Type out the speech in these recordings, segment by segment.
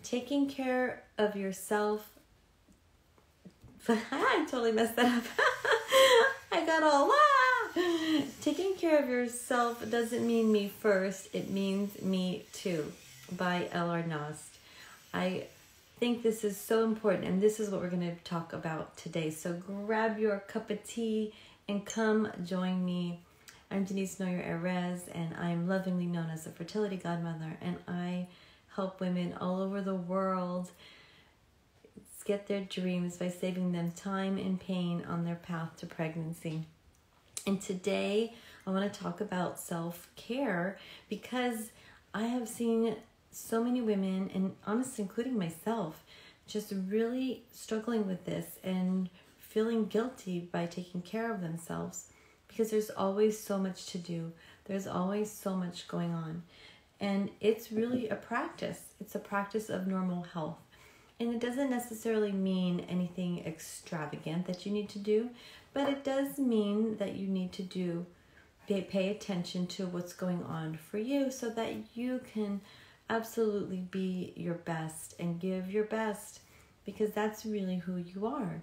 taking care of yourself. I totally messed that up. I got all Taking care of yourself doesn't mean me first. It means me too, by L.Ac. I think this is so important, and this is what we're going to talk about today. So grab your cup of tea and come join me. I'm Denise Noyer-Erez, and I'm lovingly known as the Fertility Godmother, and I help women all over the world get their dreams by saving them time and pain on their path to pregnancy. And today I want to talk about self-care, because I have seen so many women, and honestly including myself, just really struggling with this and feeling guilty by taking care of themselves, because there's always so much to do. There's always so much going on. And it's really a practice. It's a practice of normal health. And it doesn't necessarily mean anything extravagant that you need to do, but it does mean that you need to pay attention to what's going on for you so that you can absolutely be your best and give your best, because that's really who you are.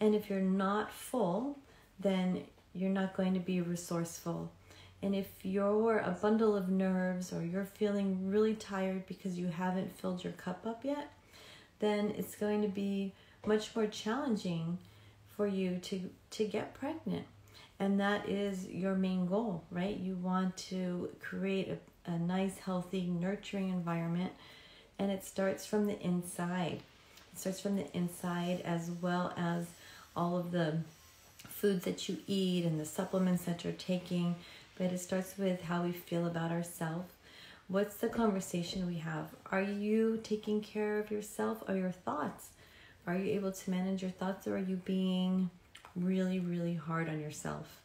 And if you're not full, then you're not going to be resourceful. And if you're a bundle of nerves, or you're feeling really tired because you haven't filled your cup up yet, then it's going to be much more challenging for you to get pregnant. And that is your main goal, right? You want to create a nice, healthy, nurturing environment, and it starts from the inside. It starts from the inside, as well as all of the foods that you eat and the supplements that you're taking, but it starts with how we feel about ourselves. What's the conversation we have? Are you taking care of yourself or your thoughts? Are you able to manage your thoughts, or are you being really, really hard on yourself?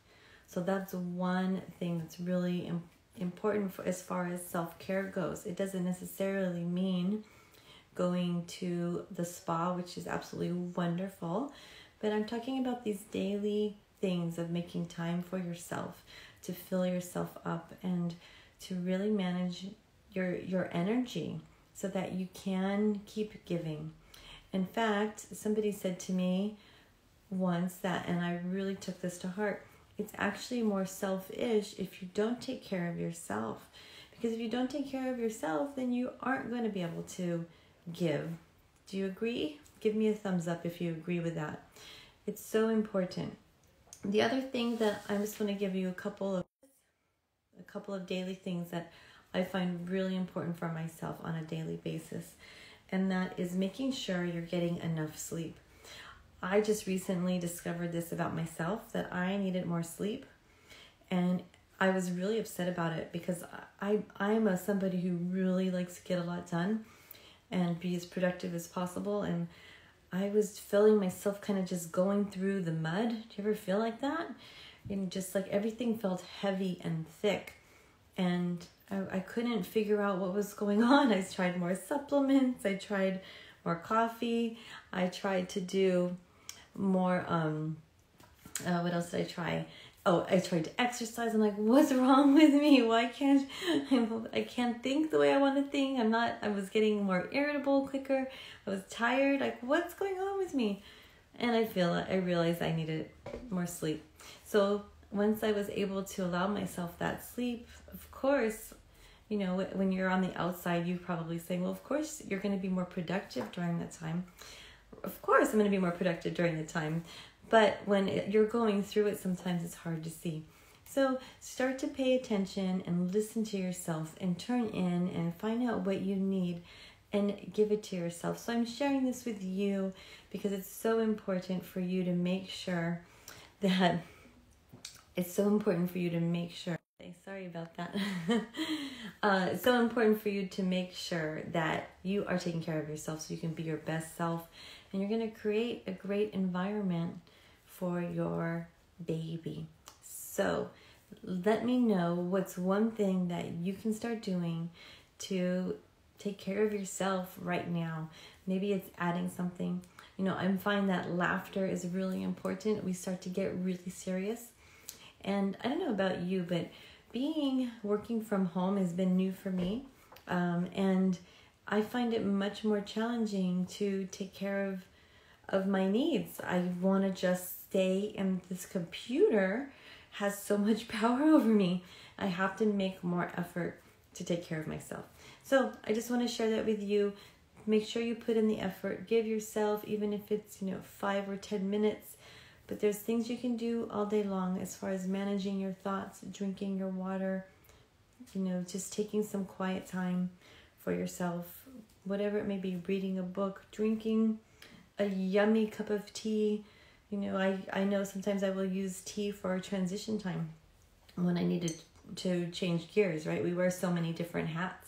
So that's one thing that's really important as far as self-care goes. It doesn't necessarily mean going to the spa, which is absolutely wonderful, but I'm talking about these daily things of making time for yourself, to fill yourself up and to really manage your energy so that you can keep giving. In fact, somebody said to me once that, and I really took this to heart, it's actually more selfish if you don't take care of yourself. Because if you don't take care of yourself, then you aren't going to be able to give. Do you agree? Give me a thumbs up if you agree with that. It's so important. The other thing that I just want to give you a couple of daily things that I find really important for myself on a daily basis, and that is making sure you're getting enough sleep. I just recently discovered this about myself, that I needed more sleep, and I was really upset about it, because I'm somebody who really likes to get a lot done and be as productive as possible, and I was feeling myself kind of just going through the mud. Do you ever feel like that? And just like everything felt heavy and thick, and I couldn't figure out what was going on. I tried more supplements, I tried more coffee, I tried to do more, what else did I try? Oh, I tried to exercise. I'm like, what's wrong with me? Why can't I can't think the way I want to think? I was getting more irritable quicker. I was tired. Like, what's going on with me? And I realized I needed more sleep. So once I was able to allow myself that sleep, of course, you know, when you're on the outside, you probably say, well, of course you're going to be more productive during that time. Of course I'm going to be more productive during the time. But when you're going through it, sometimes it's hard to see. So start to pay attention and listen to yourself and turn in and find out what you need and give it to yourself. So I'm sharing this with you because it's so important for you to make sure that sorry about that. It's so important for you to make sure that you are taking care of yourself so you can be your best self, and you're going to create a great environment for your baby. So let me know what's one thing that you can start doing to take care of yourself right now. Maybe it's adding something. You know, I find that laughter is really important. We start to get really serious. And I don't know about you, but working from home has been new for me. And I find it much more challenging to take care of my needs. I want to just stay, and this computer has so much power over me. I have to make more effort to take care of myself. So I just want to share that with you. Make sure you put in the effort. Give yourself, even if it's 5 or 10 minutes. But there's things you can do all day long as far as managing your thoughts, drinking your water, just taking some quiet time for yourself, whatever it may be, reading a book, drinking a yummy cup of tea. I know sometimes I will use tea for transition time when I needed to change gears, right? We wear so many different hats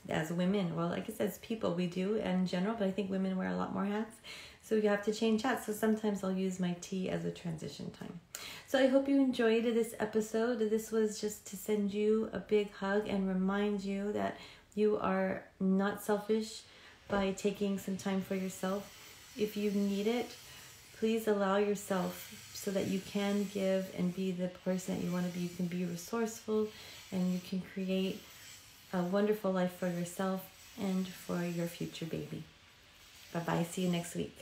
as women. Well, I guess as people we do in general, but I think women wear a lot more hats. So you have to change hats. So sometimes I'll use my tea as a transition time. So I hope you enjoyed this episode. This was just to send you a big hug and remind you that you are not selfish by taking some time for yourself. If you need it, please allow yourself so that you can give and be the person that you want to be. You can be resourceful, and you can create a wonderful life for yourself and for your future baby. Bye-bye. See you next week.